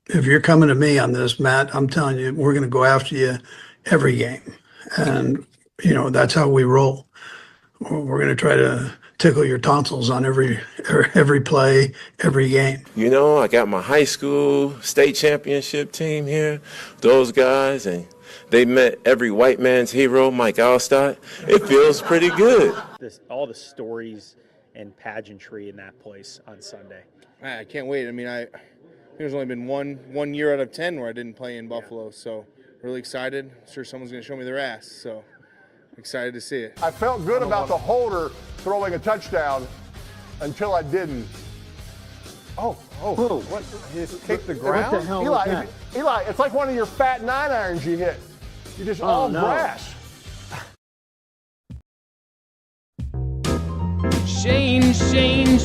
if you're coming to me on this, Matt, I'm telling you, we're going to go after you every game. And, that's how we roll. We're going to try to tickle your tonsils on every play, every game. I got my high school state championship team here, those guys, and they met every white man's hero, Mike Allstott. It feels pretty good. All the stories and pageantry in that place on Sunday. I can't wait. I mean, there's only been one year out of 10 where I didn't play in Buffalo, so really excited. Sure, someone's going to show me their ass, so excited to see it. I felt good about the holder throwing a touchdown until I didn't. Oh, what? He just kicked the ground? What the hell Eli, it's like one of your fat 9-irons you hit. You just all grass. Shane. Shane.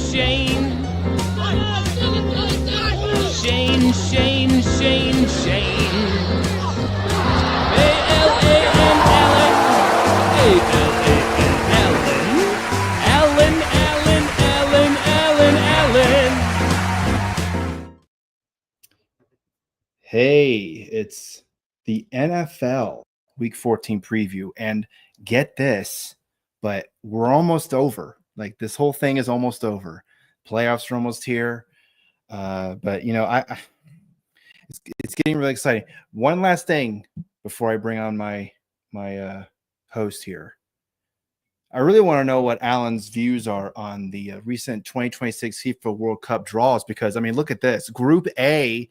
Allen. Hey, it's the NFL Week 14 preview, and get this, but we're almost over. Like, this whole thing is almost over. Playoffs are almost here, but it's getting really exciting. One last thing before I bring on my host here. I really want to know what Alan's views are on the recent 2026 FIFA World Cup draws, because, I mean, look at this. Group A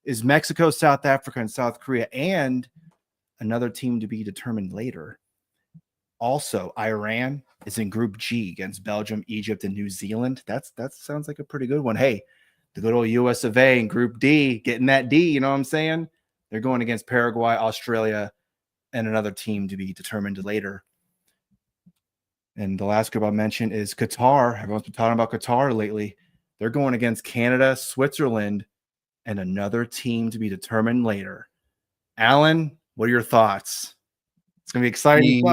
is Mexico, South Africa, and South Korea, and another team to be determined later. Also, Iran is in Group G against Belgium, Egypt, and New Zealand. That sounds like a pretty good one. Hey, the good old US of A in Group D, getting that D, you know what I'm saying? They're going against Paraguay, Australia, and another team to be determined later. And the last group I'll mention is Qatar. Everyone's been talking about Qatar lately. They're going against Canada, Switzerland, and another team to be determined later. Alan, what are your thoughts? It's going to be exciting.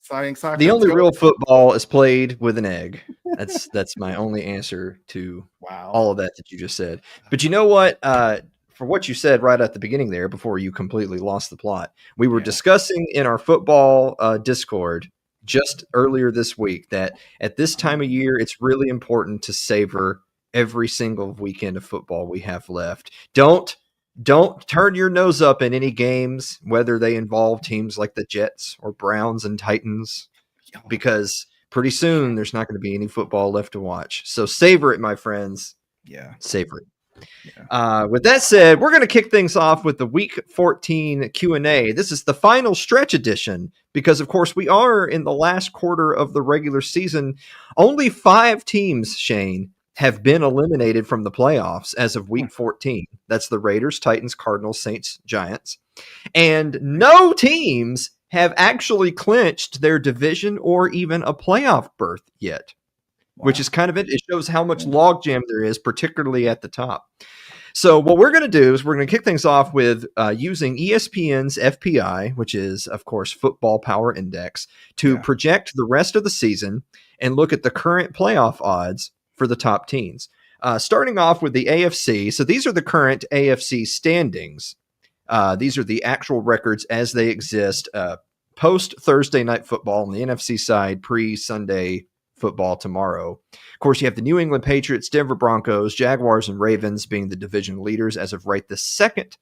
Exciting soccer. The only real football is played with an egg. That's my only answer to all of that you just said. But you know what? For what you said right at the beginning there, before you completely lost the plot, we were discussing in our football Discord just earlier this week that at this time of year, it's really important to savor every single weekend of football we have left. Don't turn your nose up in any games, whether they involve teams like the Jets or Browns and Titans, because pretty soon there's not going to be any football left to watch. So savor it, my friends. Yeah. Savor it. Yeah. With that said, we're going to kick things off with the Week 14 Q&A. This is the final stretch edition because, of course, we are in the last quarter of the regular season. Only 5 teams, Shane, have been eliminated from the playoffs as of Week 14. That's the Raiders, Titans, Cardinals, Saints, Giants. And no teams have actually clinched their division or even a playoff berth yet. Which is kind of it. It shows how much logjam there is, particularly at the top. So what we're going to do is we're going to kick things off with using ESPN's FPI, which is, of course, Football Power Index, to project the rest of the season and look at the current playoff odds for the top teams. Starting off with the AFC. So these are the current AFC standings. These are the actual records as they exist post Thursday Night Football on the NFC side, pre-Sunday football tomorrow. Of course, you have the New England Patriots, Denver Broncos, Jaguars, and Ravens being the division leaders as of right this second,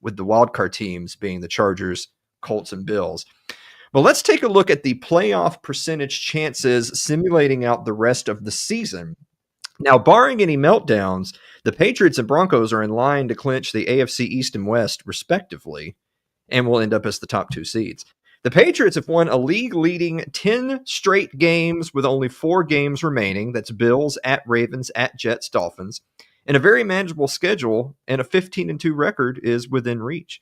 with the wildcard teams being the Chargers, Colts, and Bills. But let's take a look at the playoff percentage chances simulating out the rest of the season. Now, barring any meltdowns, the Patriots and Broncos are in line to clinch the AFC East and West, respectively, and will end up as the top 2 seeds. The Patriots have won a league-leading 10 straight games with only 4 games remaining. That's Bills, at Ravens, at Jets, Dolphins. And a very manageable schedule, and a 15-2 record is within reach.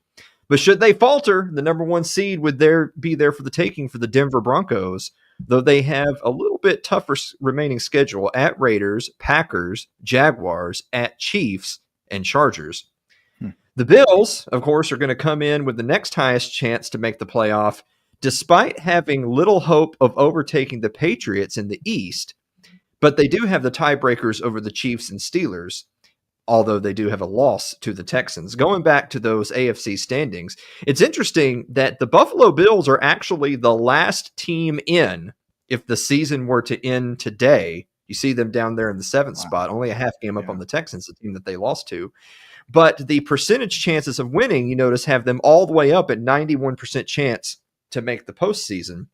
But should they falter, the number 1 seed would be there for the taking for the Denver Broncos, though they have a little bit tougher remaining schedule at Raiders, Packers, Jaguars, at Chiefs, and Chargers. The Bills, of course, are going to come in with the next highest chance to make the playoff, despite having little hope of overtaking the Patriots in the East. But they do have the tiebreakers over the Chiefs and Steelers. although they do have a loss to the Texans. Going back to those AFC standings, it's interesting that the Buffalo Bills are actually the last team in if the season were to end today. You see them down there in the 7th spot, only a half game up on the Texans, the team that they lost to. But the percentage chances of winning, you notice, have them all the way up at 91% chance to make the postseason.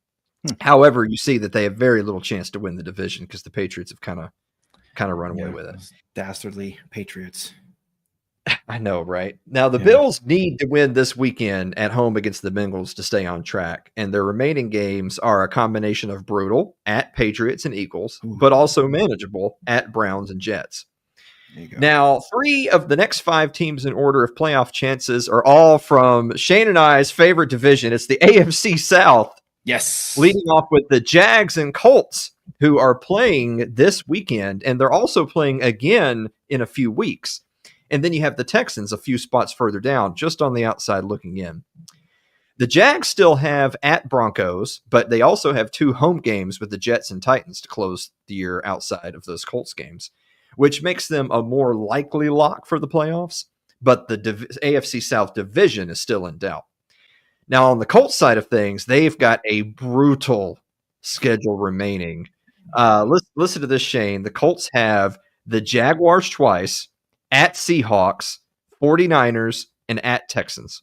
However, you see that they have very little chance to win the division because the Patriots have kind of run away with it. Dastardly Patriots. I know, right? Now, the Bills need to win this weekend at home against the Bengals to stay on track. And their remaining games are a combination of brutal at Patriots and Eagles, but also manageable at Browns and Jets. Now, 3 of the next 5 teams in order of playoff chances are all from Shane and I's favorite division. It's the AFC South. Yes. Leading off with the Jags and Colts, who are playing this weekend, and they're also playing again in a few weeks. And then you have the Texans a few spots further down, just on the outside looking in. The Jags still have at Broncos, but they also have 2 home games with the Jets and Titans to close the year outside of those Colts games, which makes them a more likely lock for the playoffs. But the AFC South division is still in doubt. Now, on the Colts side of things, they've got a brutal schedule remaining. Listen to this, Shane. The Colts have the Jaguars twice, at Seahawks, 49ers, and at Texans.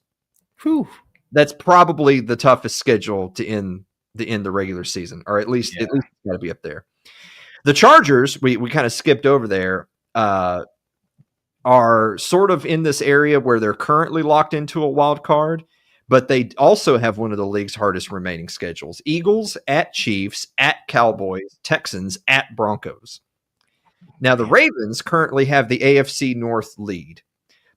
Whew. That's probably the toughest schedule to end the regular season, or at least it's got to be up there. The Chargers, we kind of skipped over there, are sort of in this area where they're currently locked into a wild card, but they also have one of the league's hardest remaining schedules. Eagles, at Chiefs, at Cowboys, Texans, at Broncos. Now, the Ravens currently have the AFC North lead,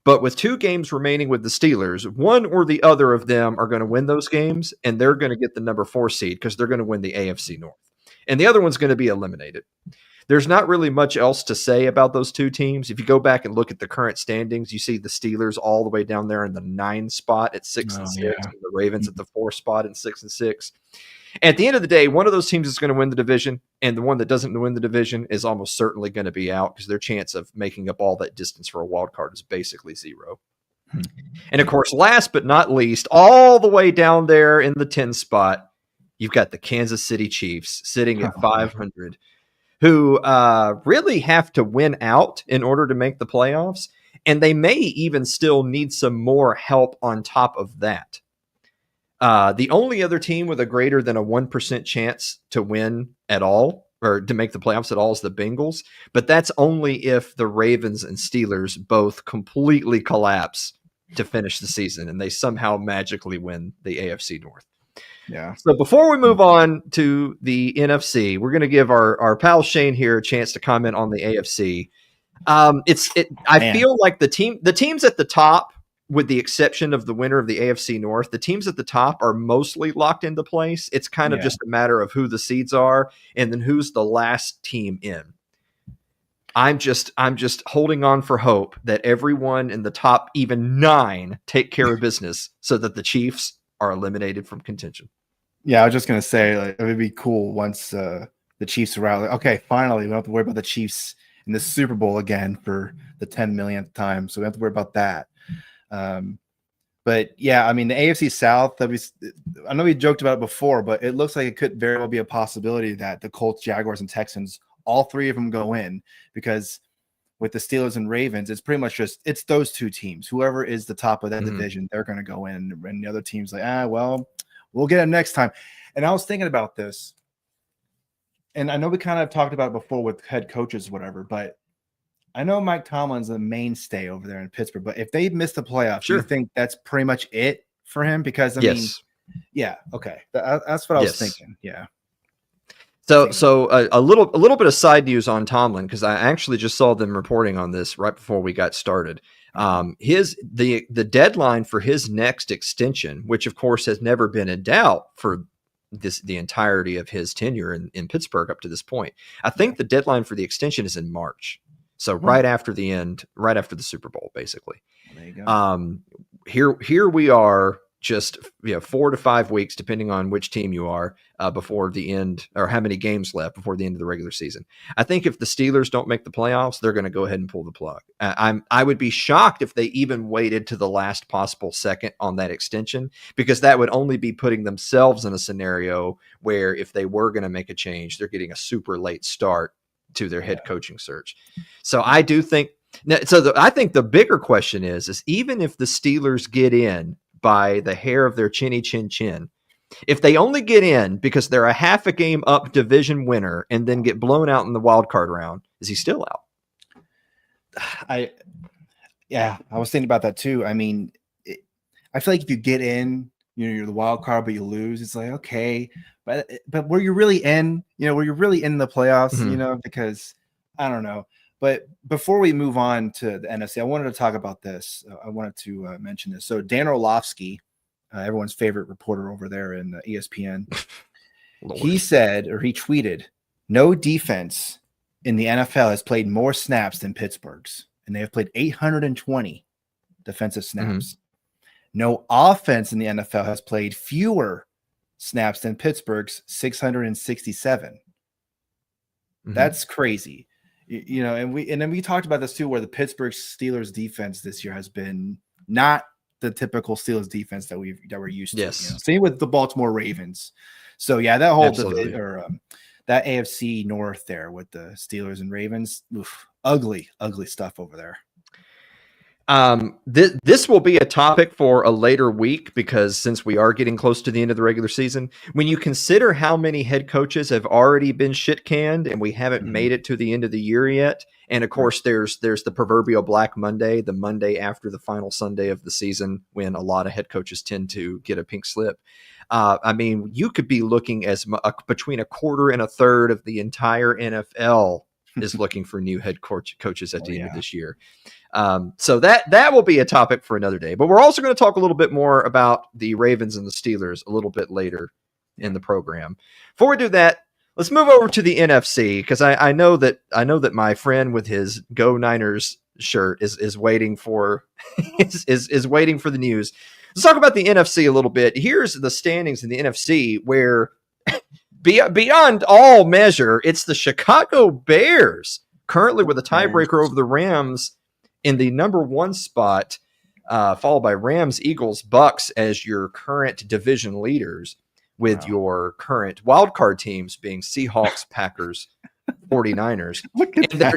but with 2 games remaining with the Steelers, one or the other of them are going to win those games, and they're going to get the number 4 seed because they're going to win the AFC North. And the other one's going to be eliminated. There's not really much else to say about those 2 teams. If you go back and look at the current standings, you see the Steelers all the way down there in the 9 spot at 6-6, and the Ravens at the 4 spot at 6-6. At the end of the day, one of those teams is going to win the division, and the one that doesn't win the division is almost certainly going to be out because their chance of making up all that distance for a wild card is basically 0. And of course, last but not least, all the way down there in the 10 spot, you've got the Kansas City Chiefs sitting at 500, who really have to win out in order to make the playoffs, and they may even still need some more help on top of that. The only other team with a greater than a 1% chance to win at all or to make the playoffs at all is the Bengals, but that's only if the Ravens and Steelers both completely collapse to finish the season and they somehow magically win the AFC North. Yeah. So before we move on to the NFC, we're going to give our pal Shane here a chance to comment on the AFC. I feel like the teams at the top, with the exception of the winner of the AFC North, the teams at the top are mostly locked into place. It's kind of just a matter of who the seeds are and then who's the last team in. I'm just holding on for hope that everyone in the top, even 9, take care of business so that the Chiefs are eliminated from contention. Yeah, I was just gonna say, like, it would be cool once the Chiefs are out. Like, okay, finally, we don't have to worry about the Chiefs in the Super Bowl again for the 10 millionth time, so we don't have to worry about that. But yeah, I mean, the AFC South, I know we joked about it before, but it looks like it could very well be a possibility that the Colts, Jaguars, and Texans, all 3 of them go in, because with the Steelers and Ravens, it's pretty much it's those 2 teams. Whoever is the top of that division, they're going to go in, and the other team's like, well, we'll get them next time. And I was thinking about this, and I know we kind of talked about it before with head coaches, whatever, but I know Mike Tomlin's a mainstay over there in Pittsburgh, but if they miss the playoffs, do you think that's pretty much it for him? Because I mean, yeah, okay, that's what I was thinking. Yeah. So a little bit of side news on Tomlin, because I actually just saw them reporting on this right before we got started. The deadline for his next extension, which of course has never been in doubt for the entirety of his tenure in Pittsburgh up to this point. I think the deadline for the extension is in March. So right after the Super Bowl, basically. There you go. Here we are just 4 to 5 weeks, depending on which team you are, before the end, or how many games left before the end of the regular season. I think if the Steelers don't make the playoffs, they're going to go ahead and pull the plug. I would be shocked if they even waited to the last possible second on that extension, because that would only be putting themselves in a scenario where if they were going to make a change, they're getting a super late start to their head coaching search. So I do think. I think the bigger question is even if the Steelers get in by the hair of their chinny chin chin, if they only get in because they're a half a game up division winner and then get blown out in the wild card round, is he still out? I was thinking about that too. I mean, I feel like if you get in, you're the wild card, but you lose, it's like, okay, but were you really in, were you really in the playoffs, because I don't know. But before we move on to the NFC, I wanted to talk about this. I wanted to mention this. So Dan Orlovsky, everyone's favorite reporter over there in ESPN, he said, or he tweeted, no defense in the NFL has played more snaps than Pittsburgh's, and they have played 820 defensive snaps. No offense in the NFL has played fewer snaps than Pittsburgh's 667. That's crazy. And then we talked about this too, where the Pittsburgh Steelers defense this year has been not the typical Steelers defense that we're used to. Same with the Baltimore Ravens. So yeah, that whole that AFC North there with the Steelers and Ravens, ugly stuff over there. This will be a topic for a later week, because since we are getting close to the end of the regular season, when you consider how many head coaches have already been shit canned and we haven't made it to the end of the year yet, and of course there's the proverbial Black Monday, the Monday after the final Sunday of the season, when a lot of head coaches tend to get a pink slip. I mean, you could be looking between a quarter and a third of the entire NFL is looking for new head coaches at the end of this year. So that will be a topic for another day. But we're also going to talk a little bit more about the Ravens and the Steelers a little bit later in the program. Before we do that, let's move over to the NFC, because I know that my friend with his Go Niners shirt is waiting for is waiting for the news. Let's talk about the NFC a little bit. Here's the standings in the NFC, where beyond all measure, it's the Chicago Bears currently with a tiebreaker over the Rams in the number 1 spot, followed by Rams, Eagles, Bucks as your current division leaders, with your current wildcard teams being Seahawks, Packers, 49ers.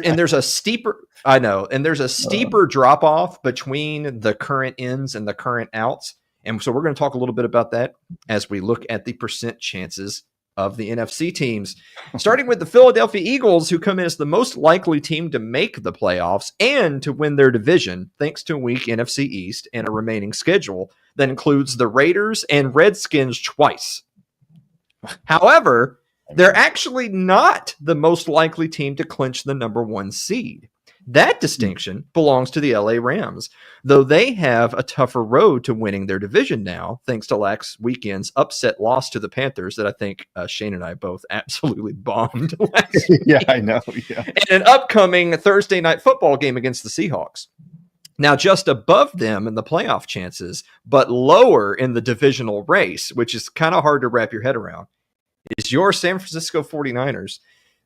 And there's a steeper drop off between the current ins and the current outs. And so we're going to talk a little bit about that as we look at the percent chances of the NFC teams, starting with the Philadelphia Eagles, who come in as the most likely team to make the playoffs and to win their division, thanks to a weak NFC East and a remaining schedule that includes the Raiders and Redskins twice. However, they're actually not the most likely team to clinch the number 1 seed. That distinction belongs to the LA Rams, though they have a tougher road to winning their division now, thanks to last weekend's upset loss to the Panthers that I think Shane and I both absolutely bombed last week. Yeah, I know. Yeah. And an upcoming Thursday night football game against the Seahawks. Now, just above them in the playoff chances, but lower in the divisional race, which is kind of hard to wrap your head around, is your San Francisco 49ers,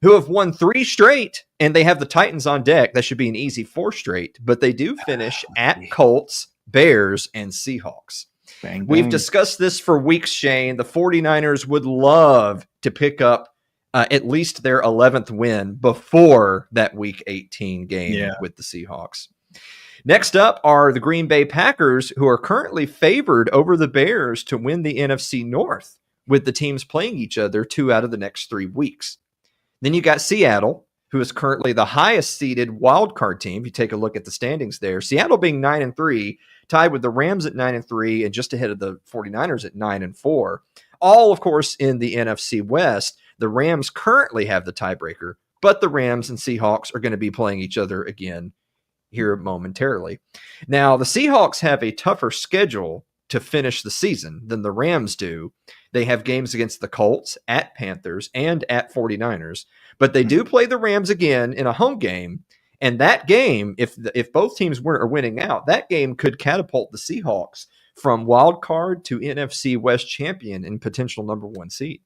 who have won 3 straight, and they have the Titans on deck. That should be an easy 4 straight, but they do finish at Colts, Bears, and Seahawks. Bang, bang. We've discussed this for weeks, Shane. The 49ers would love to pick up at least their 11th win before that Week 18 game with the Seahawks. Next up are the Green Bay Packers, who are currently favored over the Bears to win the NFC North, with the teams playing each other 2 out of the next 3 weeks. Then you got Seattle, who is currently the highest seeded wild card team. If you take a look at the standings there, Seattle being 9-3, tied with the Rams at 9-3, and just ahead of the 49ers at 9-4. All, of course, in the NFC West. The Rams currently have the tiebreaker, but the Rams and Seahawks are going to be playing each other again here momentarily. Now, the Seahawks have a tougher schedule to finish the season than the Rams do. They have games against the Colts, at Panthers, and at 49ers, but they do play the Rams again in a home game. And that game, if both teams are winning out, that game could catapult the Seahawks from wild card to NFC West champion and potential number 1 seed.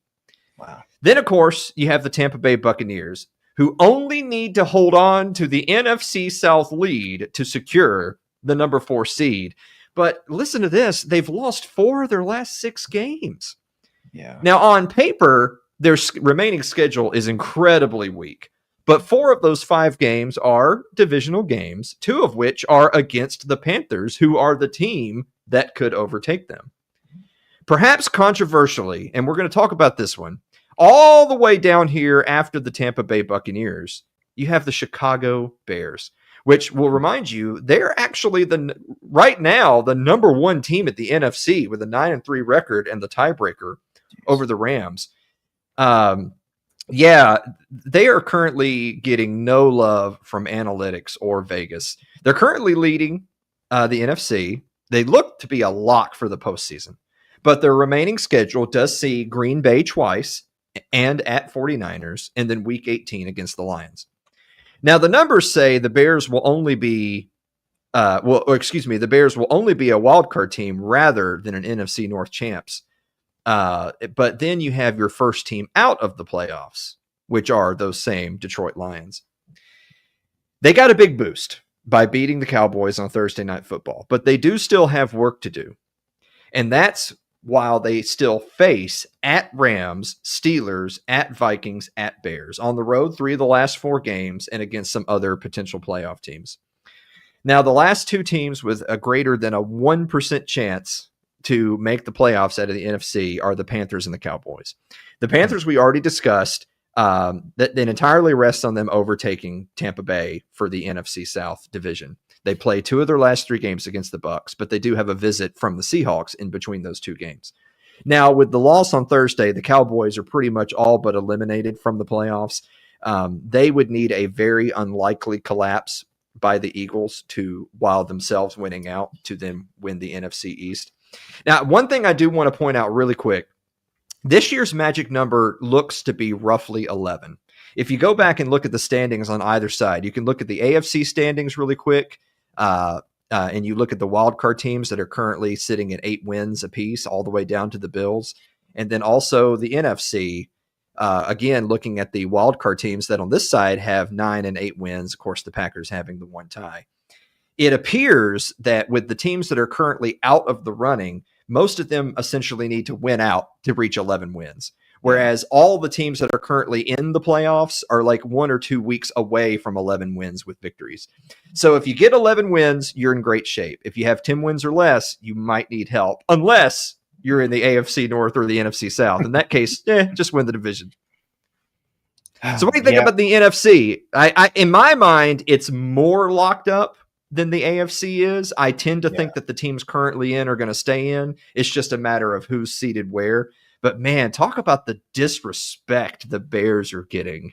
Wow. Then, of course, you have the Tampa Bay Buccaneers, who only need to hold on to the NFC South lead to secure the number 4 seed. But listen to this. They've lost 4 of their last 6 games. Yeah. Now, on paper, their remaining schedule is incredibly weak. But 4 of those 5 games are divisional games, 2 of which are against the Panthers, who are the team that could overtake them. Perhaps controversially, and we're going to talk about this one, all the way down here after the Tampa Bay Buccaneers, you have the Chicago Bears, which will remind you they're actually right now the number 1 team at the NFC with a 9-3 record and the tiebreaker over the Rams. Yeah, they are currently getting no love from analytics or Vegas. They're currently leading the NFC. They look to be a lock for the postseason, but their remaining schedule does see Green Bay twice and at 49ers, and then week 18 against the Lions. Now, the numbers say the Bears will only be the Bears will only be a wild card team rather than an NFC North champs. But then you have your first team out of the playoffs, which are those same Detroit Lions. They got a big boost by beating the Cowboys on Thursday Night Football, but they do still have work to do. And that's while they still face at Rams, Steelers, at Vikings, at Bears. On the road, 3 of the last 4 games, and against some other potential playoff teams. Now, the last 2 teams with a greater than a 1% chance to make the playoffs out of the NFC are the Panthers and the Cowboys. The Panthers we already discussed, that entirely rests on them overtaking Tampa Bay for the NFC South division. They play 2 of their last 3 games against the Bucs, but they do have a visit from the Seahawks in between those 2 games. Now, with the loss on Thursday, the Cowboys are pretty much all but eliminated from the playoffs. They would need a very unlikely collapse by the Eagles while themselves winning out to then win the NFC East. Now, one thing I do want to point out really quick, this year's magic number looks to be roughly 11. If you go back and look at the standings on either side, you can look at the AFC standings really quick, and you look at the wild card teams that are currently sitting at 8 wins apiece, all the way down to the Bills. And then also the NFC, again, looking at the wild card teams that on this side have 9 and 8 wins, of course, the Packers having the 1 tie. It appears that with the teams that are currently out of the running, most of them essentially need to win out to reach 11 wins. Whereas all the teams that are currently in the playoffs are like 1 or 2 weeks away from 11 wins with victories. So if you get 11 wins, you're in great shape. If you have 10 wins or less, you might need help, unless you're in the AFC North or the NFC South. In that case, just win the division. So what do you think about the NFC? I in my mind, it's more locked up than the AFC is. I tend to think that the teams currently in are going to stay in. It's just a matter of who's seated where. But man, talk about the disrespect the Bears are getting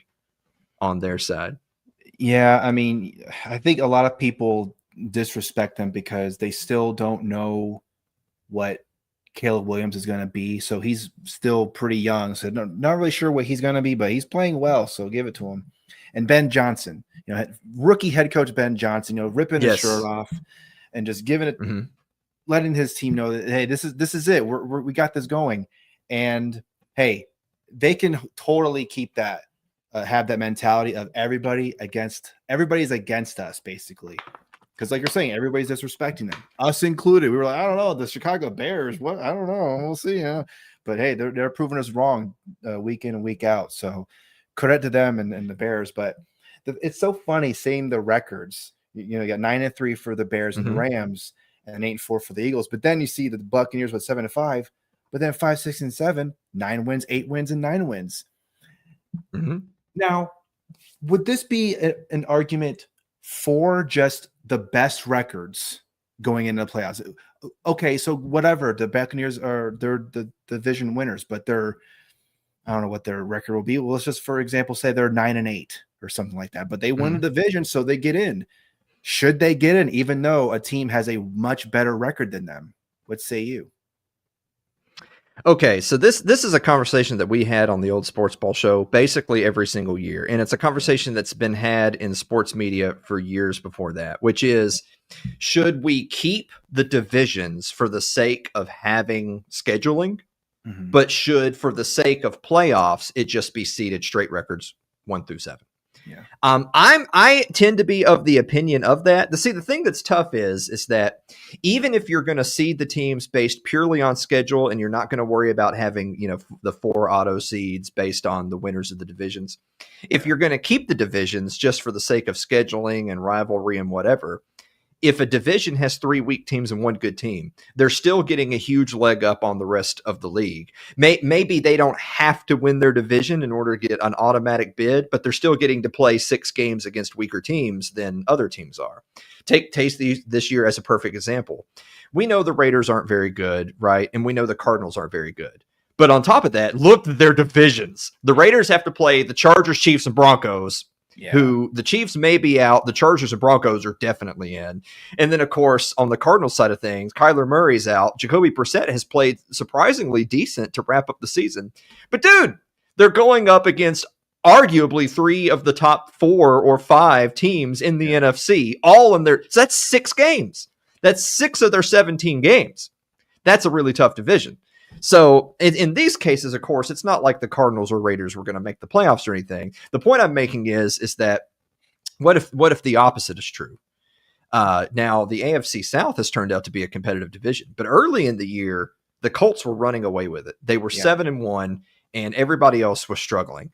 on their side. Yeah, I mean, I think a lot of people disrespect them because they still don't know what Caleb Williams is going to be. So he's still pretty young. So not really sure what he's going to be, but he's playing well. So give it to him. And Ben Johnson, rookie head coach Ben Johnson, ripping his shirt off and just giving it, letting his team know that, hey, this is it. We got this going. And hey, they can totally keep that, have that mentality of everybody's against us, basically. Because like you're saying, everybody's disrespecting them, us included. We were like, I don't know, the Chicago Bears. What? I don't know. We'll see. But hey, they're proving us wrong week in and week out. So credit to them and the Bears. But it's so funny seeing the records. You got 9-3 for the Bears and the Rams, and 8-4 for the Eagles. But then you see the Buccaneers with 7-5. But then 5, 6, and 7, 9 wins, 8 wins, and 9 wins. Now, would this be an argument for just the best records going into the playoffs? Okay, so whatever, the Buccaneers they're the division winners, but I don't know what their record will be. Well, let's just, for example, say they're 9-8 or something like that, but they win the division, so they get in. Should they get in, even though a team has a much better record than them? What say you? Okay, so this is a conversation that we had on the old Sports Ball show basically every single year, and it's a conversation that's been had in sports media for years before that, which is, should we keep the divisions for the sake of having scheduling, but should, for the sake of playoffs, it just be seeded straight records 1 through 7? Yeah. I tend to be of the opinion of that. The thing that's tough is that even if you're going to seed the teams based purely on schedule, and you're not going to worry about having, the 4 auto seeds based on the winners of the divisions, if you're going to keep the divisions just for the sake of scheduling and rivalry and whatever, if a division has 3 weak teams and 1 good team, they're still getting a huge leg up on the rest of the league. Maybe they don't have to win their division in order to get an automatic bid, but they're still getting to play 6 games against weaker teams than other teams are. Take this year as a perfect example. We know the Raiders aren't very good, right? And we know the Cardinals aren't very good. But on top of that, look at their divisions. The Raiders have to play the Chargers, Chiefs, and Broncos, who the Chiefs may be out. The Chargers and Broncos are definitely in. And then, of course, on the Cardinals side of things, Kyler Murray's out. Jacoby Brissett has played surprisingly decent to wrap up the season. But, dude, they're going up against arguably 3 of the top 4 or 5 teams in the NFC, all in their – so that's 6 games. That's 6 of their 17 games. That's a really tough division. So in these cases, of course, it's not like the Cardinals or Raiders were going to make the playoffs or anything. The point I'm making is that what if the opposite is true? Now, the AFC South has turned out to be a competitive division, but early in the year, the Colts were running away with it. They were 7-1, and everybody else was struggling.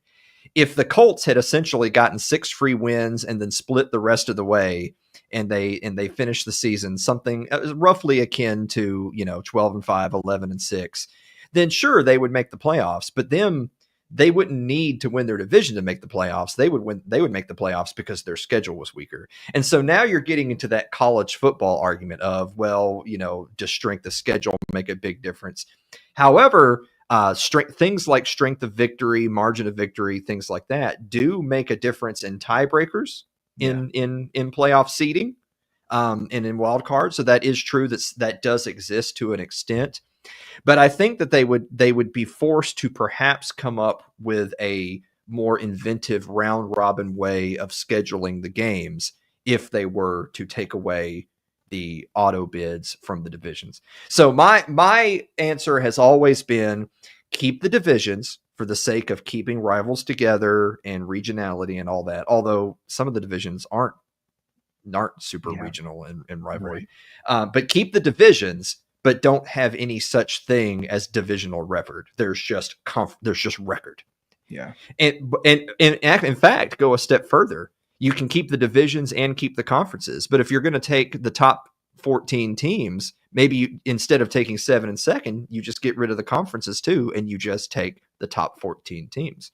If the Colts had essentially gotten 6 free wins and then split the rest of the way, and they finished the season something roughly akin to 12-5, 11-6, then sure they would make the playoffs. But then they wouldn't need to win their division to make the playoffs. They would make the playoffs because their schedule was weaker. And so now you're getting into that college football argument of, well, does strength of schedule make a big difference? However, things like strength of victory, margin of victory, things like that do make a difference in tiebreakers in playoff seeding, and in wild cards. So that is true. That does exist to an extent, but I think that they would be forced to perhaps come up with a more inventive round robin way of scheduling the games if they were to take away the auto bids from the divisions. So my answer has always been, keep the divisions for the sake of keeping rivals together and regionality and all that. Although some of the divisions aren't super regional and rivalry, but keep the divisions, but don't have any such thing as divisional record. There's just record. Yeah. And in fact, go a step further. You can keep the divisions and keep the conferences. But if you're going to take the top 14 teams, maybe instead of taking 7 and 2nd, you just get rid of the conferences too, and you just take the top 14 teams.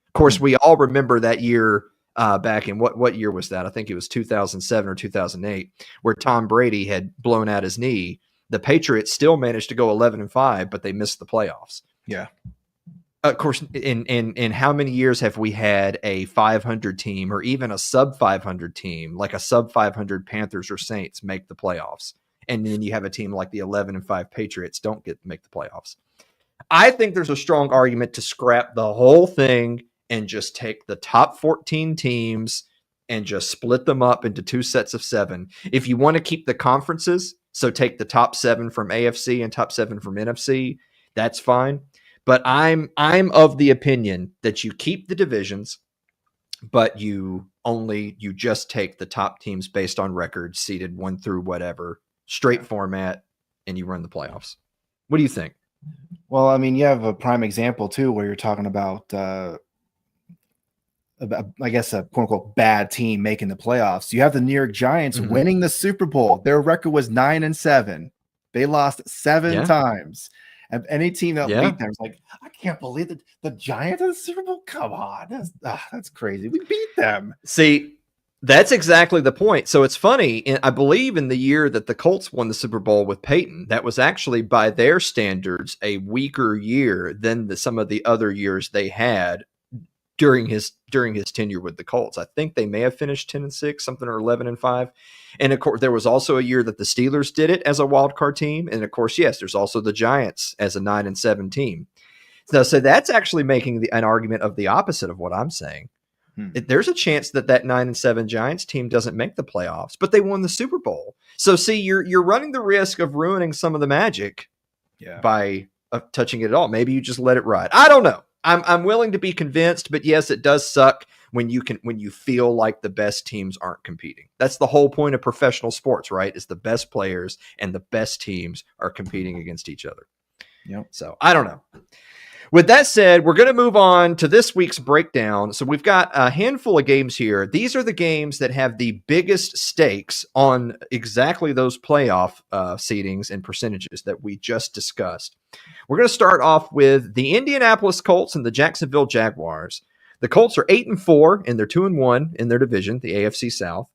Of course, we all remember that year back in what year was that? I think it was 2007 or 2008, where Tom Brady had blown out his knee. The Patriots still managed to go 11-5, but they missed the playoffs. Yeah. Of course, in how many years have we had a 500 team or even a sub 500 team, like a sub 500 Panthers or Saints, make the playoffs? And then you have a team like the 11-5 Patriots don't make the playoffs. I think there's a strong argument to scrap the whole thing and just take the top 14 teams and just split them up into 2 sets of 7. If you want to keep the conferences, so take the top 7 from AFC and top 7 from NFC, that's fine. But I'm of the opinion that you keep the divisions, but you just take the top teams based on records, seeded 1 through whatever, straight format, and you run the playoffs. What do you think? Well, I mean, you have a prime example too, where you're talking about I guess a quote unquote bad team making the playoffs. You have the New York Giants winning the Super Bowl. Their record was 9-7. They lost 7 times. And any team that beat them is like, I can't believe that the Giants in the Super Bowl. Come on, that's crazy. We beat them. See, that's exactly the point. So it's funny. I believe in the year that the Colts won the Super Bowl with Peyton, that was actually by their standards a weaker year than some of the other years they had during his tenure with the Colts. I think they may have finished 10-6, something, or 11-5. And of course, there was also a year that the Steelers did it as a wild card team. And of course, yes, there's also the Giants as a 9-7 team. So that's actually making an argument of the opposite of what I'm saying. There's a chance that 9-7 Giants team doesn't make the playoffs, but they won the Super Bowl. So see, you're running the risk of ruining some of the magic by touching it at all. Maybe you just let it ride. I don't know. I'm willing to be convinced, but yes, it does suck when you feel like the best teams aren't competing. That's the whole point of professional sports, right? Is the best players and the best teams are competing against each other. Yep. So I don't know. With that said, we're going to move on to this week's breakdown. So we've got a handful of games here. These are the games that have the biggest stakes on exactly those playoff seedings and percentages that we just discussed. We're going to start off with the Indianapolis Colts and the Jacksonville Jaguars. The Colts are 8-4, and they're 2-1 in their division, the AFC South.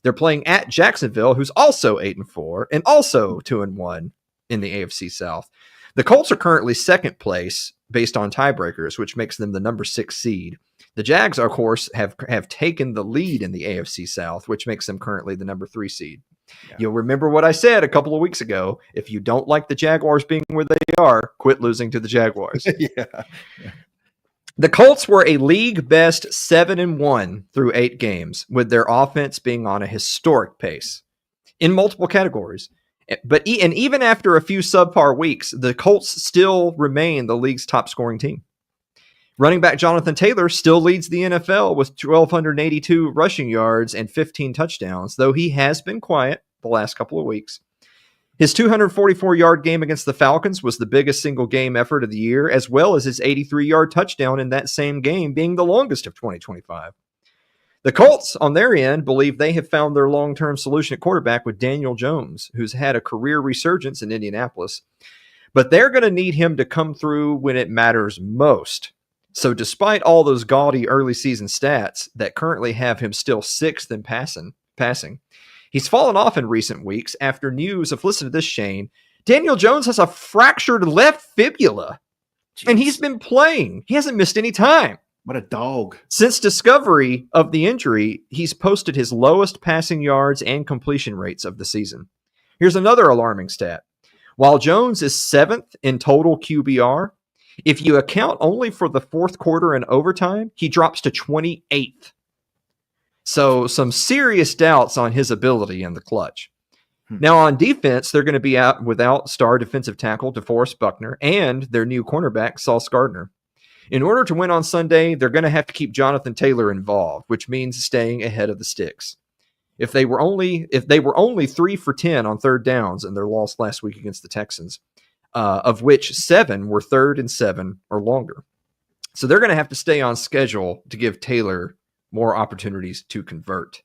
They're playing at Jacksonville, who's also 8-4 and also 2-1 in the AFC South. The Colts are currently second place based on tiebreakers, which makes them the number 6 seed. The Jags, of course, have taken the lead in the AFC South, which makes them currently the number 3 seed. Yeah. You'll remember what I said a couple of weeks ago. If you don't like the Jaguars being where they are, quit losing to the Jaguars. Yeah. The Colts were a league best 7-1 through 8 games, with their offense being on a historic pace in multiple categories. But even after a few subpar weeks, the Colts still remain the league's top scoring team. Running back Jonathan Taylor still leads the NFL with 1,282 rushing yards and 15 touchdowns, though he has been quiet the last couple of weeks. His 244-yard game against the Falcons was the biggest single game effort of the year, as well as his 83-yard touchdown in that same game being the longest of 2025. The Colts, on their end, believe they have found their long-term solution at quarterback with Daniel Jones, who's had a career resurgence in Indianapolis. But they're going to need him to come through when it matters most. So despite all those gaudy early season stats that currently have him still 6th in passing, he's fallen off in recent weeks after news of, listen to this, Shane, Daniel Jones has a fractured left fibula. Jeez. And he's been playing. He hasn't missed any time. What a dog. Since discovery of the injury, he's posted his lowest passing yards and completion rates of the season. Here's another alarming stat. While Jones is 7th in total QBR, if you account only for the fourth quarter and overtime, he drops to 28th. So some serious doubts on his ability in the clutch. Now on defense, they're going to be out without star defensive tackle DeForest Buckner and their new cornerback, Sauce Gardner. In order to win on Sunday, they're going to have to keep Jonathan Taylor involved, which means staying ahead of the sticks. If they were only 3 for 10 on third downs in their loss last week against the Texans, of which 7 were 3rd and 7 or longer. So they're going to have to stay on schedule to give Taylor more opportunities to convert.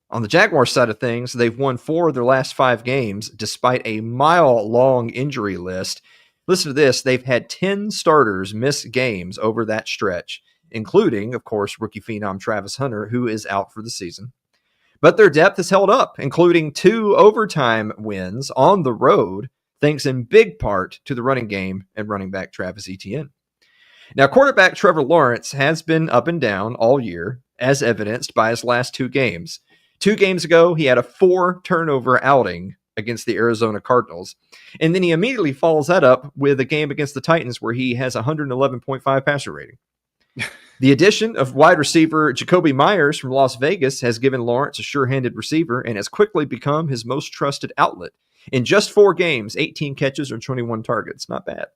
On the Jaguars side of things, they've won 4 of their last 5 games despite a mile-long injury list. Listen to this. They've had 10 starters miss games over that stretch, including, of course, rookie phenom Travis Hunter, who is out for the season. But their depth has held up, including 2 overtime wins on the road, thanks in big part to the running game and running back Travis Etienne. Now, quarterback Trevor Lawrence has been up and down all year, as evidenced by his last 2 games. 2 games ago, he had a 4-turnover outing against the Arizona Cardinals. And then he immediately follows that up with a game against the Titans where he has 111.5 passer rating. The addition of wide receiver Jacoby Myers from Las Vegas has given Lawrence a sure-handed receiver and has quickly become his most trusted outlet. In just 4 games, 18 catches or 21 targets. Not bad.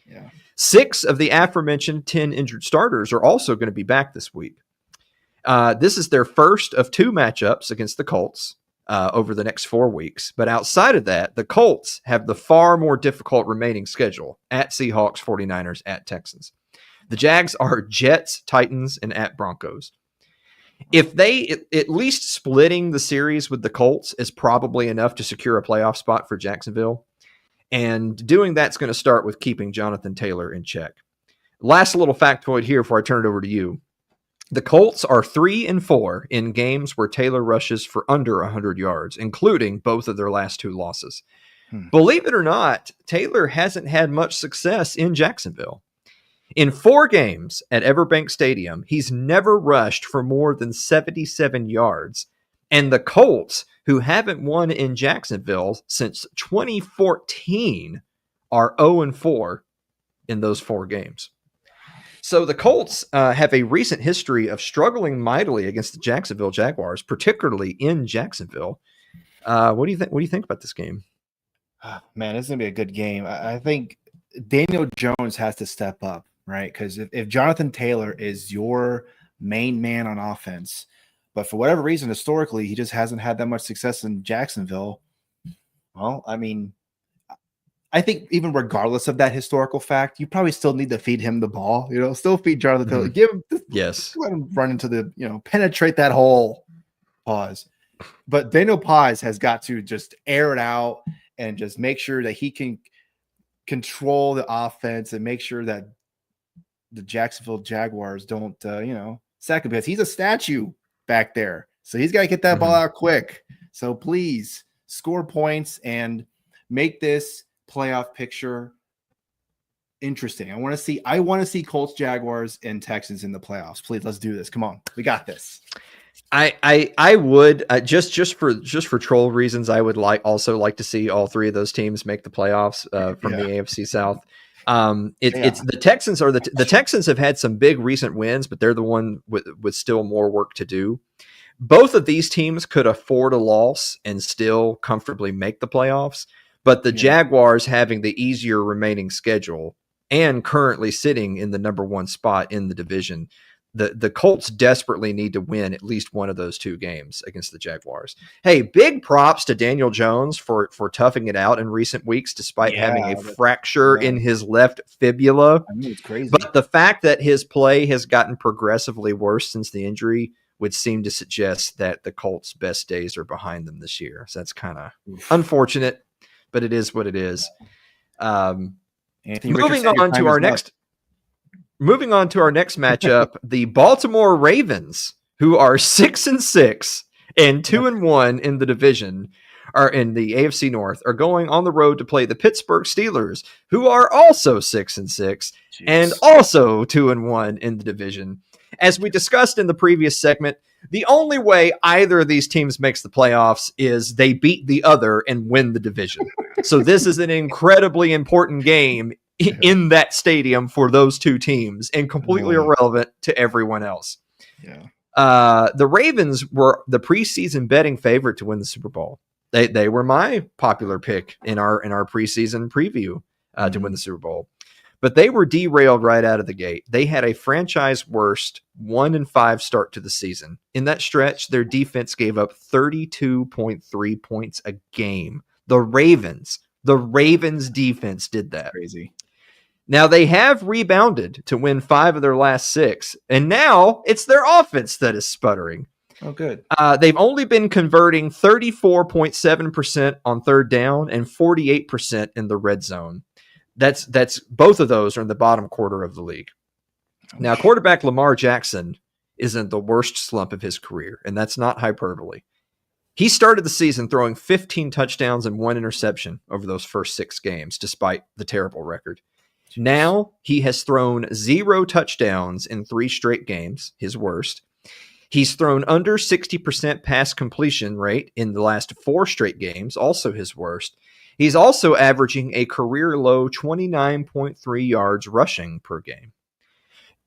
Yeah. 6 of the aforementioned 10 injured starters are also going to be back this week. This is their first of 2 matchups against the Colts over the next 4 weeks. But outside of that, the Colts have the far more difficult remaining schedule at Seahawks, 49ers, at Texans. The Jags are Jets, Titans, and at Broncos. If they, at least splitting the series with the Colts is probably enough to secure a playoff spot for Jacksonville. And doing that's going to start with keeping Jonathan Taylor in check. Last little factoid here before I turn it over to you. The Colts are 3-4 in games where Taylor rushes for under 100 yards, including both of their last 2 losses. Believe it or not, Taylor hasn't had much success in Jacksonville. In 4 games at Everbank Stadium, he's never rushed for more than 77 yards. And the Colts, who haven't won in Jacksonville since 2014, are 0-4 in those 4 games. So the Colts have a recent history of struggling mightily against the Jacksonville Jaguars, particularly in Jacksonville. What do you think? What do you think about this game? Man, this is gonna be a good game. I think Daniel Jones has to step up, right? Because if Jonathan Taylor is your main man on offense, but for whatever reason, historically, he just hasn't had that much success in Jacksonville. Well, I mean, I think even regardless of that historical fact, you probably still need to feed him the ball. Still feed Jonathan Taylor. Give him, let him run into the, penetrate that hole. Pause. But Daniel Paz has got to just air it out and just make sure that he can control the offense and make sure that the Jacksonville Jaguars don't, sack him, because he's a statue back there. So he's got to get that ball out quick. So please score points and make this playoff picture interesting. I want to see Colts, Jaguars, and Texans in the playoffs. Please, let's do this. Come on, we got this. I would just for troll reasons, I would also like to see all 3 of those teams make the playoffs from the AFC South. It's the Texans are the Texans have had some big recent wins, but they're the one with still more work to do. Both of these teams could afford a loss and still comfortably make the playoffs, but the Jaguars, having the easier remaining schedule and currently sitting in the number 1 spot in the division, the Colts desperately need to win at least one of those 2 games against the Jaguars. Hey, big props to Daniel Jones for toughing it out in recent weeks, despite having a fracture in his left fibula. I mean, it's crazy. But the fact that his play has gotten progressively worse since the injury would seem to suggest that the Colts' best days are behind them this year. So that's kind of unfortunate, but it is what it is. Moving on to our next matchup, the Baltimore Ravens, who are 6-6 and 2-1 in the division, are in the AFC North, are going on the road to play the Pittsburgh Steelers, who are also 6-6 and also 2-1 in the division. As we discussed in the previous segment, the only way either of these teams makes the playoffs is they beat the other and win the division. So this is an incredibly important game in that stadium for those 2 teams and completely irrelevant to everyone else. The Ravens were the preseason betting favorite to win the Super Bowl. They were my popular pick in our preseason preview to win the Super Bowl. But they were derailed right out of the gate. They had a franchise worst 1-5 start to the season. In that stretch, their defense gave up 32.3 points a game. The Ravens defense did that. Crazy. Now they have rebounded to win 5 of their last 6, and now it's their offense that is sputtering. Oh, good. They've only been converting 34.7% on third down and 48% in the red zone. That's both of those are in the bottom quarter of the league. Now, quarterback Lamar Jackson is in the worst slump of his career, and that's not hyperbole. He started the season throwing 15 touchdowns and 1 interception over those first 6 games, despite the terrible record. Now he has thrown 0 touchdowns in 3 straight games, his worst. He's thrown under 60% pass completion rate in the last 4 straight games, also his worst. He's also averaging a career low 29.3 yards rushing per game.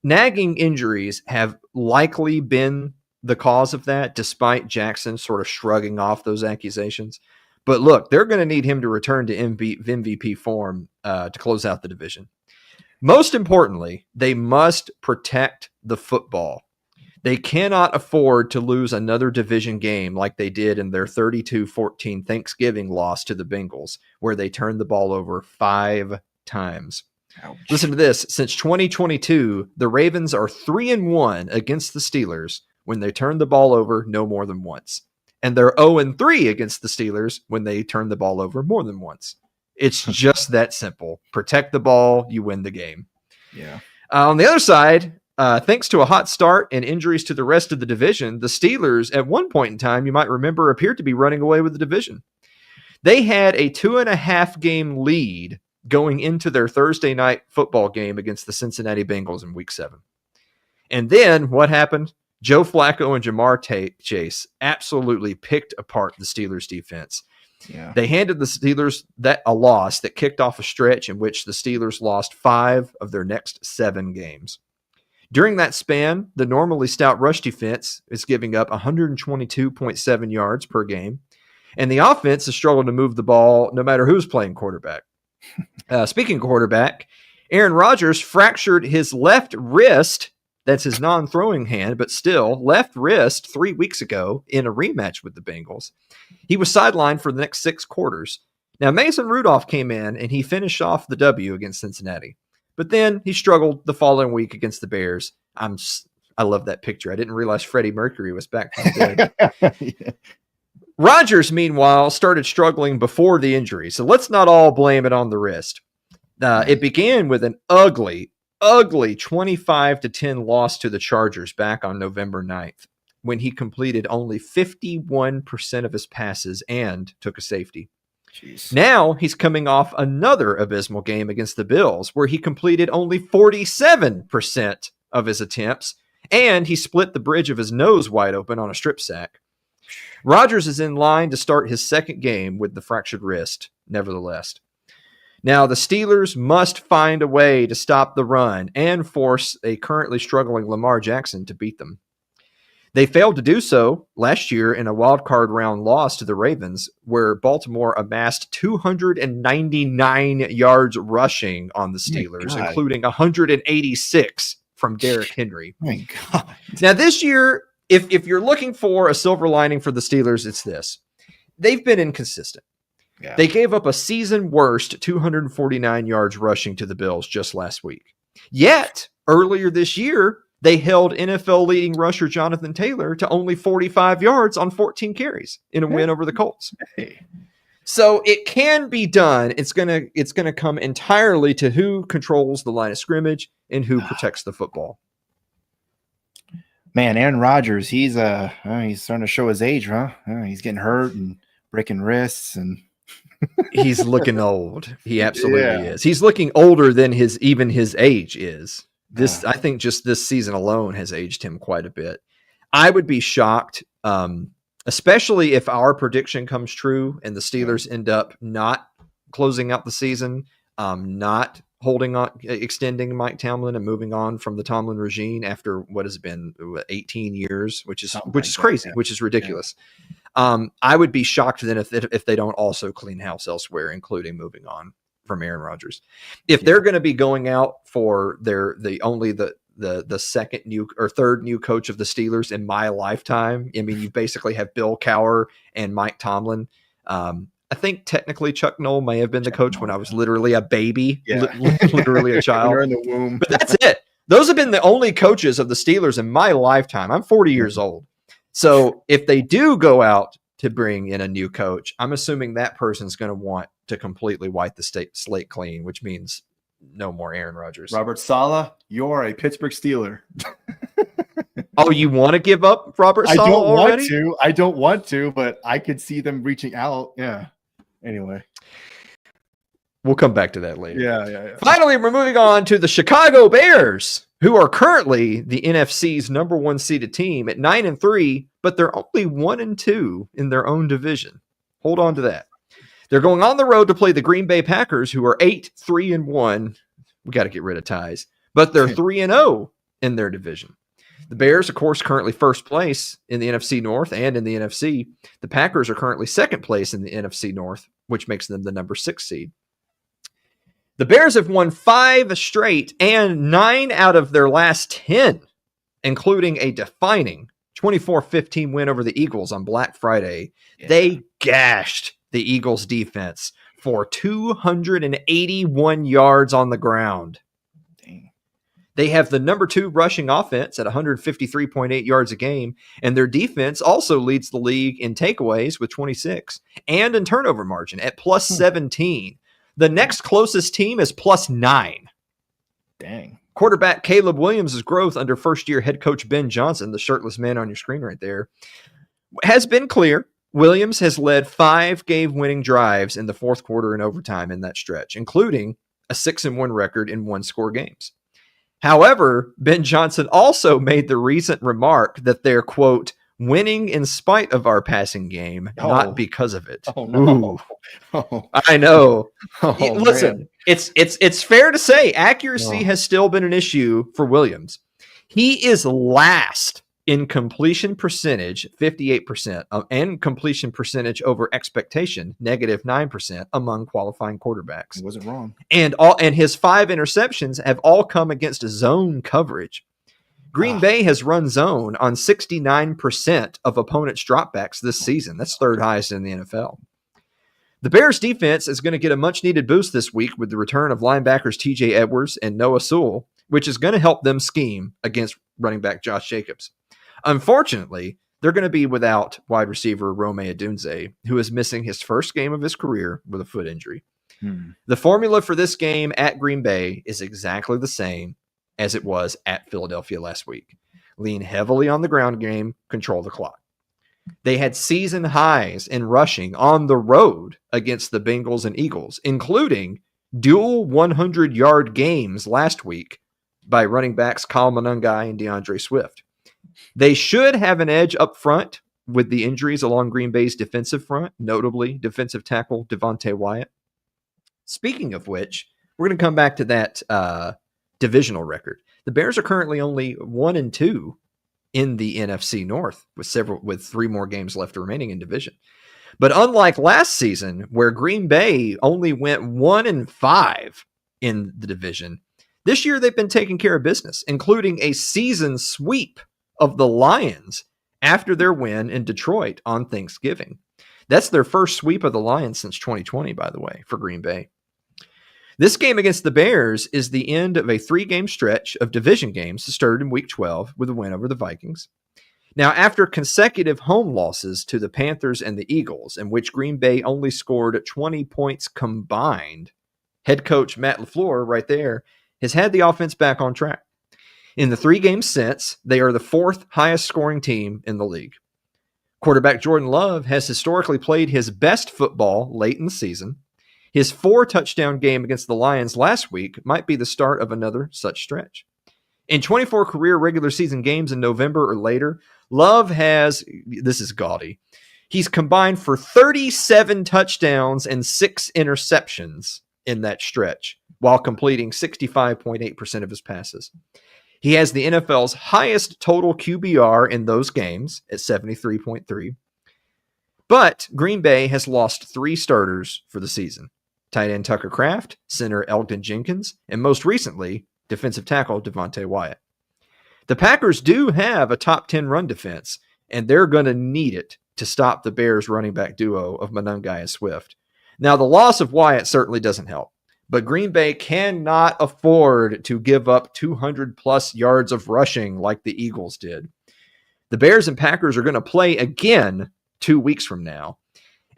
Nagging injuries have likely been the cause of that, despite Jackson sort of shrugging off those accusations. But look, they're going to need him to return to MVP form to close out the division. Most importantly, they must protect the football. They cannot afford to lose another division game like they did in their 32-14 Thanksgiving loss to the Bengals, where they turned the ball over 5 times. Ouch. Listen to this. Since 2022, the Ravens are 3-1 against the Steelers when they turn the ball over no more than once. And they're 0-3 against the Steelers when they turn the ball over more than once. It's just that simple. Protect the ball, you win the game. Yeah. On the other side, thanks to a hot start and injuries to the rest of the division, the Steelers, at one point in time, you might remember, appeared to be running away with the division. They had a 2.5 game lead going into their Thursday night football game against the Cincinnati Bengals in Week 7. And then what happened? Joe Flacco and Jamar Chase absolutely picked apart the Steelers defense. Yeah. They handed the Steelers a loss that kicked off a stretch in which the Steelers lost 5 of their next 7 games. During that span, the normally stout rush defense is giving up 122.7 yards per game, and the offense has struggled to move the ball no matter who's playing quarterback. Speaking of quarterback, Aaron Rodgers fractured his left wrist. That's his non-throwing hand, but still left wrist 3 weeks ago in a rematch with the Bengals. He was sidelined for the next 6 quarters. Now, Mason Rudolph came in and he finished off the W against Cincinnati. But then he struggled the following week against the Bears. I love that picture. I didn't realize Freddie Mercury was back from dead. Yeah. Rodgers, meanwhile, started struggling before the injury. So let's not all blame it on the wrist. It began with an ugly 25-10 loss to the Chargers back on November 9th when he completed only 51% of his passes and took a safety. Jeez. Now he's coming off another abysmal game against the Bills where he completed only 47% of his attempts and he split the bridge of his nose wide open on a strip sack. Rodgers is in line to start his second game with the fractured wrist, nevertheless. Now, the Steelers must find a way to stop the run and force a currently struggling Lamar Jackson to beat them. They failed to do so last year in a wildcard round loss to the Ravens, where Baltimore amassed 299 yards rushing on the Steelers, including 186 from Derrick Henry. My God. Now, this year, if you're looking for a silver lining for the Steelers, it's this. They've been inconsistent. Yeah. They gave up a season worst 249 yards rushing to the Bills just last week. Yet, earlier this year, they held NFL leading rusher Jonathan Taylor to only 45 yards on 14 carries in a win over the Colts. So it can be done. It's gonna come entirely to who controls the line of scrimmage and who protects the football. Man, Aaron Rodgers, he's starting to show his age, huh? He's getting hurt and breaking wrists and he's looking old. He absolutely is. He's looking older than his age is. I think just this season alone has aged him quite a bit. I would be shocked, especially if our prediction comes true and the Steelers end up not closing out the season, not holding on, extending Mike Tomlin and moving on from the Tomlin regime after what has been 18 years, which is crazy, which is ridiculous. I would be shocked then if they don't also clean house elsewhere, including moving on from Aaron Rodgers. If they're going to be going out for the second new or third new coach of the Steelers in my lifetime, I mean, you basically have Bill Cowher and Mike Tomlin. I think technically Chuck Noll may have been the coach when I was literally a baby, literally a child. You're in the womb. But that's it. Those have been the only coaches of the Steelers in my lifetime. I'm 40 years old. So if they do go out to bring in a new coach, I'm assuming that person's going to want to completely wipe the slate clean, which means no more Aaron Rodgers. Robert Saleh, you're a Pittsburgh Steeler. Oh, you want to give up Robert Saleh already? I don't want to, but I could see them reaching out. Yeah. Anyway. We'll come back to that later. Yeah. Finally, we're moving on to the Chicago Bears, who are currently the NFC's number 1 seeded team at 9-3, but they're only 1-2 in their own division. Hold on to that. They're going on the road to play the Green Bay Packers, who are 8-3-1. We got to get rid of ties, but they're 3-0 in their division. The Bears, of course, currently first place in the NFC North and in the NFC. The Packers are currently second place in the NFC North, which makes them the number 6 seed. The Bears have won 5 straight and 9 out of their last 10, including a defining 24-15 win over the Eagles on Black Friday. Yeah. They gashed the Eagles defense for 281 yards on the ground. Dang. They have the number 2 rushing offense at 153.8 yards a game, and their defense also leads the league in takeaways with 26 and in turnover margin at plus 17. The next closest team is plus 9. Dang. Quarterback Caleb Williams' growth under first-year head coach Ben Johnson, the shirtless man on your screen right there, has been clear. Williams has led 5 game-winning drives in the fourth quarter and overtime in that stretch, including a 6-1 record in one-score games. However, Ben Johnson also made the recent remark that they're, quote, winning in spite of our passing game, not because of it. Oh, no. Ooh. I know. Listen, Man. it's fair to say accuracy has still been an issue for Williams. He is last in completion percentage, 58%, and completion percentage over expectation, -9% among qualifying quarterbacks. He wasn't wrong. And his 5 interceptions have all come against zone coverage. Green Bay has run zone on 69% of opponents' dropbacks this season. That's third highest in the NFL. The Bears defense is going to get a much needed boost this week with the return of linebackers TJ Edwards and Noah Sewell, which is going to help them scheme against running back Josh Jacobs. Unfortunately, they're going to be without wide receiver Rome Odunze, who is missing his first game of his career with a foot injury. The formula for this game at Green Bay is exactly the same as it was at Philadelphia last week. Lean heavily on the ground game, control the clock. They had season highs in rushing on the road against the Bengals and Eagles, including dual 100-yard games last week by running backs Kyle Monangai and DeAndre Swift. They should have an edge up front with the injuries along Green Bay's defensive front, notably defensive tackle Devontae Wyatt. Speaking of which, we're going to come back to that divisional record. The Bears are currently only 1-2 in the NFC North with 3 more games left remaining in division. But unlike last season, where Green Bay only went 1-5 in the division, this year they've been taking care of business, including a season sweep of the Lions after their win in Detroit on Thanksgiving. That's their first sweep of the Lions since 2020, by the way, for Green Bay. This game against the Bears is the end of a 3-game stretch of division games that started in Week 12 with a win over the Vikings. Now, after consecutive home losses to the Panthers and the Eagles, in which Green Bay only scored 20 points combined, head coach Matt LaFleur right there has had the offense back on track. In the 3 games since, they are the 4th highest scoring team in the league. Quarterback Jordan Love has historically played his best football late in the season. His 4-touchdown game against the Lions last week might be the start of another such stretch. In 24 career regular season games in November or later, Love has, this is gaudy, he's combined for 37 touchdowns and 6 interceptions in that stretch, while completing 65.8% of his passes. He has the NFL's highest total QBR in those games at 73.3. But Green Bay has lost 3 starters for the season. Tight end Tucker Kraft, center Elgton Jenkins, and most recently, defensive tackle Devontae Wyatt. The Packers do have a top 10 run defense, and they're going to need it to stop the Bears running back duo of Monangai and Swift. Now, the loss of Wyatt certainly doesn't help, but Green Bay cannot afford to give up 200-plus yards of rushing like the Eagles did. The Bears and Packers are going to play again 2 weeks from now,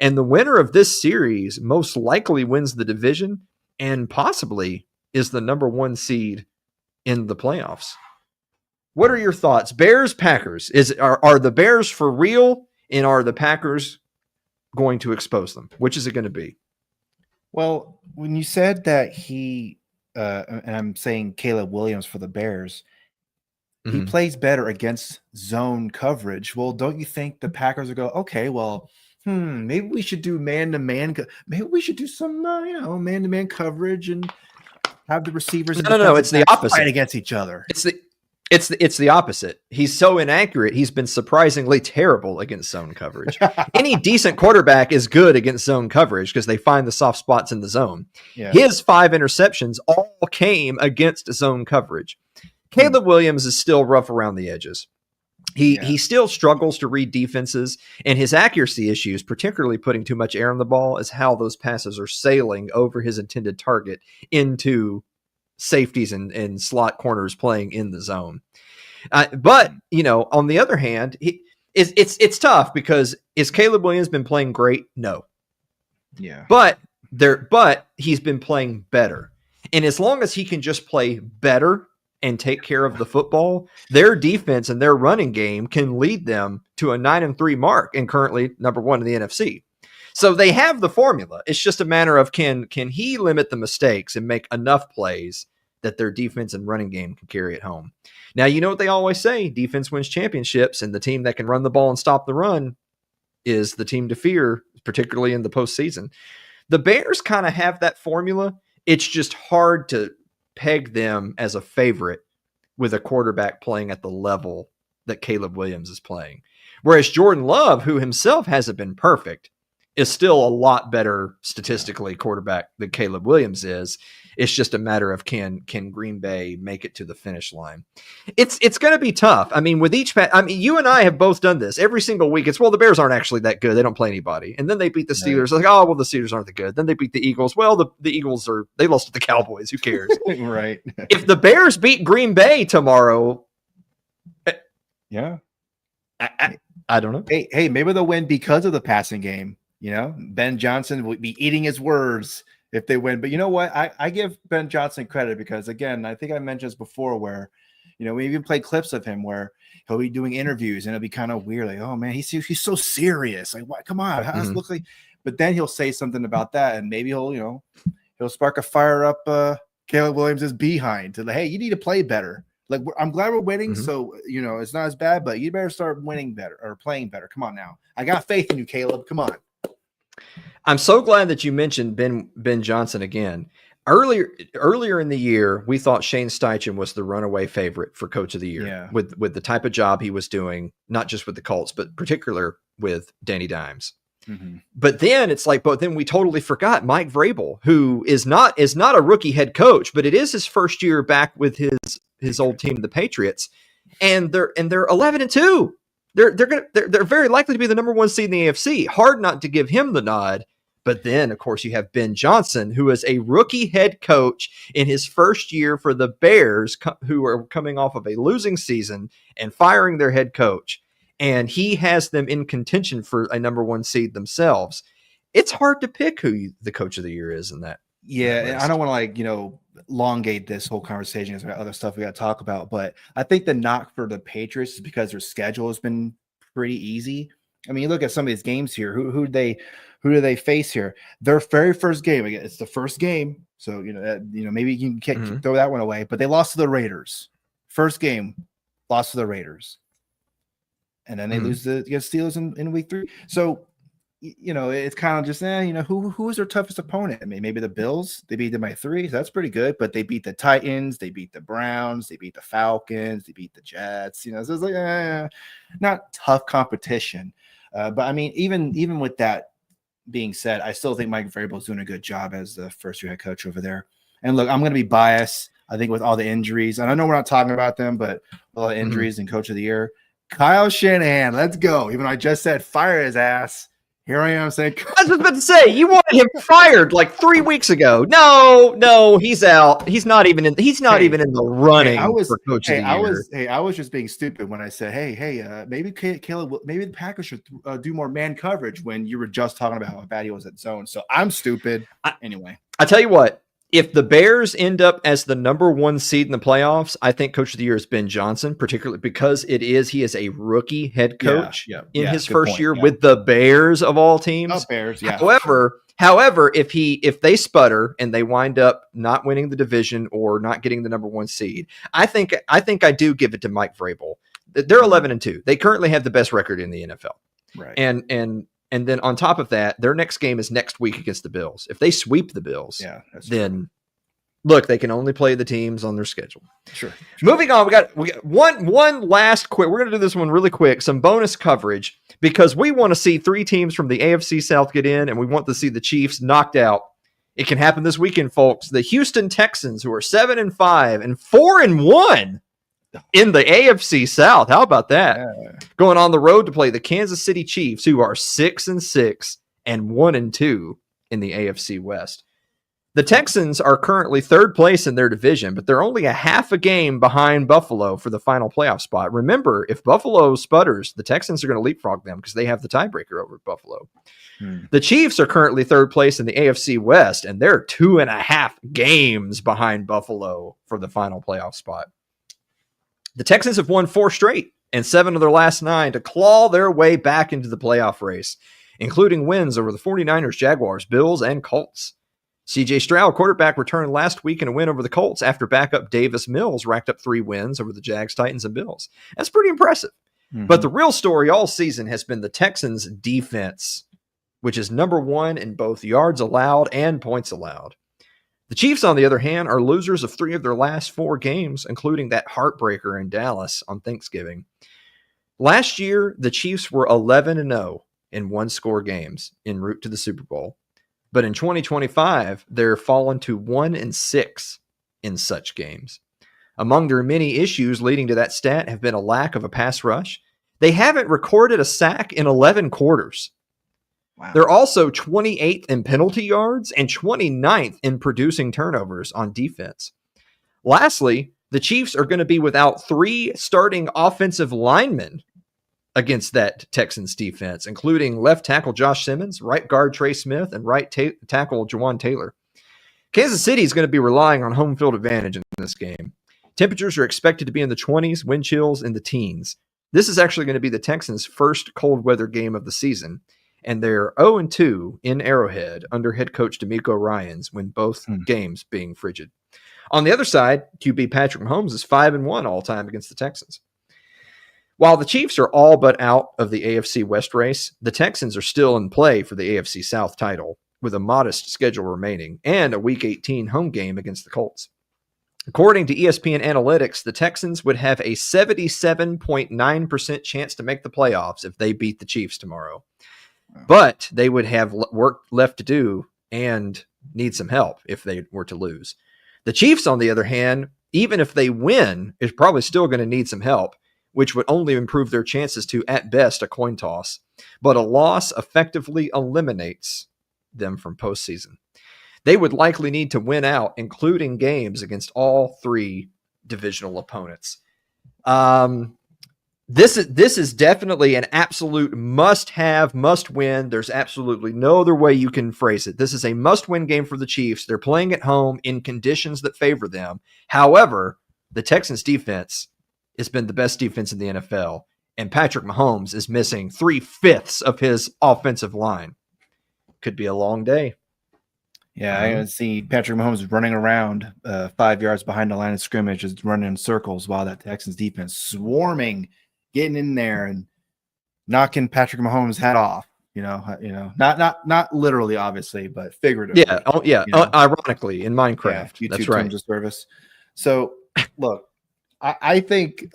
and the winner of this series most likely wins the division and possibly is the number 1 seed in the playoffs. What are your thoughts? Bears, Packers. Are the Bears for real, and are the Packers going to expose them? Which is it going to be? Well, when you said that he, and I'm saying Caleb Williams for the Bears, he plays better against zone coverage. Well, don't you think the Packers will go, okay, well, maybe we should do man-to-man. Maybe we should do some, man-to-man coverage and have the receivers. No, it's the opposite. Fight against each other. It's the opposite. He's so inaccurate. He's been surprisingly terrible against zone coverage. Any decent quarterback is good against zone coverage because they find the soft spots in the zone. Yeah. His 5 interceptions all came against zone coverage. Caleb Williams is still rough around the edges. He still struggles to read defenses, and his accuracy issues, particularly putting too much air on the ball, is how those passes are sailing over his intended target into safeties and slot corners playing in the zone. But, on the other hand, it's tough because is Caleb Williams been playing great? No. Yeah. But he's been playing better. And as long as he can just play better and take care of the football, their defense and their running game can lead them to a 9-3 mark and currently number 1 in the NFC. So they have the formula. It's just a matter of can he limit the mistakes and make enough plays that their defense and running game can carry it home. Now, you know what they always say, defense wins championships, and the team that can run the ball and stop the run is the team to fear, particularly in the postseason. The Bears kind of have that formula. It's just hard to peg them as a favorite with a quarterback playing at the level that Caleb Williams is playing. Whereas Jordan Love, who himself hasn't been perfect, is still a lot better statistically quarterback than Caleb Williams is. It's just a matter of can Green Bay make it to the finish line. It's going to be tough. I mean, with each you and I have both done this every single week. It's, well, the Bears aren't actually that good. They don't play anybody. And then they beat the Steelers. Like, oh, well, the Steelers aren't that good. Then they beat the Eagles. Well, the Eagles they lost to the Cowboys. Who cares? Right. If the Bears beat Green Bay tomorrow, Yeah. I don't know. Hey, maybe they'll win because of the passing game. You know, Ben Johnson will be eating his words if they win. But you know what? I give Ben Johnson credit because, again, I think I mentioned this before where, you know, we even played clips of him where he'll be doing interviews and it'll be kind of weird. Like, oh, man, he's so serious. Like, what? Come on. How does it look like? But then he'll say something about that and maybe he'll spark a fire up Caleb Williams' behind to, like, hey, you need to play better. Like, I'm glad we're winning, so, you know, it's not as bad, but you better start winning better or playing better. Come on now. I got faith in you, Caleb. Come on. I'm so glad that you mentioned Ben Johnson again. Earlier in the year, we thought Shane Steichen was the runaway favorite for Coach of the Year with the type of job he was doing, not just with the Colts, but particular with Danny Dimes. Mm-hmm. But then we totally forgot Mike Vrabel, who is not a rookie head coach, but it is his first year back with his old team, the Patriots, and they're 11-2. They're very likely to be the number 1 seed in the AFC. Hard not to give him the nod. But then, of course, you have Ben Johnson, who is a rookie head coach in his first year for the Bears, who are coming off of a losing season and firing their head coach. And he has them in contention for a number 1 seed themselves. It's hard to pick who the Coach of the Year is in that. Yeah, and I don't want to, elongate this whole conversation because we got other stuff we got to talk about. But I think the knock for the Patriots is because their schedule has been pretty easy. I mean, you look at some of these games here. Who do they face here? Their very first game. Again, it's the first game, so maybe you can throw that one away. But they lost to the Raiders. First game, lost to the Raiders, and then they lose against Steelers in week 3. So, it's kind of just, who is their toughest opponent? I mean, maybe the Bills. They beat them by 3. So that's pretty good. But they beat the Titans. They beat the Browns. They beat the Falcons. They beat the Jets. So it's like not tough competition. But I mean, even with that being said, I still think Mike Vrabel is doing a good job as the first-year head coach over there. And look, I'm going to be biased. I think with all the injuries, and I know we're not talking about them, but all the injuries and Coach of the Year, Kyle Shanahan. Let's go. Even though I just said fire his ass. Here I am saying, I was about to say, you wanted him fired like 3 weeks ago. No, he's out. He's not even in the running for Coach of the Year. I was just being stupid when I said, maybe Caleb, maybe the Packers should do more man coverage when you were just talking about how bad he was at zone. So I'm stupid. Anyway, I tell you what, if the Bears end up as the number 1 seed in the playoffs, I think Coach of the Year is Ben Johnson, particularly because he is a rookie head coach in his first year with the Bears of all teams. Oh, Bears, yeah. However, if they sputter and they wind up not winning the division or not getting the number 1 seed, I think I do give it to Mike Vrabel. They're 11-2. They currently have the best record in the NFL. Right. And then on top of that, their next game is next week against the Bills. If they sweep the Bills, then look, they can only play the teams on their schedule. Sure. Moving on, we got one last quick. We're going to do this one really quick. Some bonus coverage because we want to see 3 teams from the AFC South get in, and we want to see the Chiefs knocked out. It can happen this weekend, folks. The Houston Texans, who are 7-5 and 4-1. In the AFC South. How about that? Yeah. Going on the road to play the Kansas City Chiefs, who are 6-6 and 1-2 in the AFC West. The Texans are currently 3rd place in their division, but they're only a half a game behind Buffalo for the final playoff spot. Remember, if Buffalo sputters, the Texans are going to leapfrog them because they have the tiebreaker over Buffalo. The Chiefs are currently 3rd place in the AFC West, and they're 2.5 games behind Buffalo for the final playoff spot. The Texans have won 4 straight and 7 of their last 9 to claw their way back into the playoff race, including wins over the 49ers, Jaguars, Bills, and Colts. CJ Stroud, quarterback, returned last week in a win over the Colts after backup Davis Mills racked up 3 wins over the Jags, Titans, and Bills. That's pretty impressive. Mm-hmm. But the real story all season has been the Texans' defense, which is number 1 in both yards allowed and points allowed. The Chiefs, on the other hand, are losers of 3 of their last 4 games, including that heartbreaker in Dallas on Thanksgiving. Last year, the Chiefs were 11-0 in one-score games en route to the Super Bowl. But in 2025, they're fallen to 1-6 in such games. Among their many issues leading to that stat have been a lack of a pass rush. They haven't recorded a sack in 11 quarters. Wow. They're also 28th in penalty yards and 29th in producing turnovers on defense. Lastly, the Chiefs are going to be without 3 starting offensive linemen against that Texans defense, including left tackle Josh Simmons, right guard Trey Smith, and right tackle Jawan Taylor. Kansas City is going to be relying on home field advantage in this game. Temperatures are expected to be in the 20s, wind chills in the teens. This is actually going to be the Texans' first cold weather game of the season, and they're 0-2 in Arrowhead under head coach DeMeco Ryans when both games being frigid. On the other side, QB Patrick Mahomes is 5-1 all time against the Texans. While the Chiefs are all but out of the AFC West race, the Texans are still in play for the AFC South title with a modest schedule remaining and a Week 18 home game against the Colts. According to ESPN Analytics, the Texans would have a 77.9% chance to make the playoffs if they beat the Chiefs tomorrow. But they would have work left to do and need some help if they were to lose. The Chiefs, on the other hand, even if they win, is probably still going to need some help, which would only improve their chances to, at best, a coin toss. But a loss effectively eliminates them from postseason. They would likely need to win out, including games against all 3 divisional opponents. This is definitely an absolute must-have, must-win. There's absolutely no other way you can phrase it. This is a must-win game for the Chiefs. They're playing at home in conditions that favor them. However, the Texans' defense has been the best defense in the NFL, and Patrick Mahomes is missing 3/5 of his offensive line. Could be a long day. Yeah, I see Patrick Mahomes running around 5 yards behind the line of scrimmage, just running in circles while that Texans defense swarming, getting in there and knocking Patrick Mahomes' hat off. Not literally, obviously, but figuratively. Yeah, ironically in Minecraft. Yeah, that's right. Terms of service. So, look, I think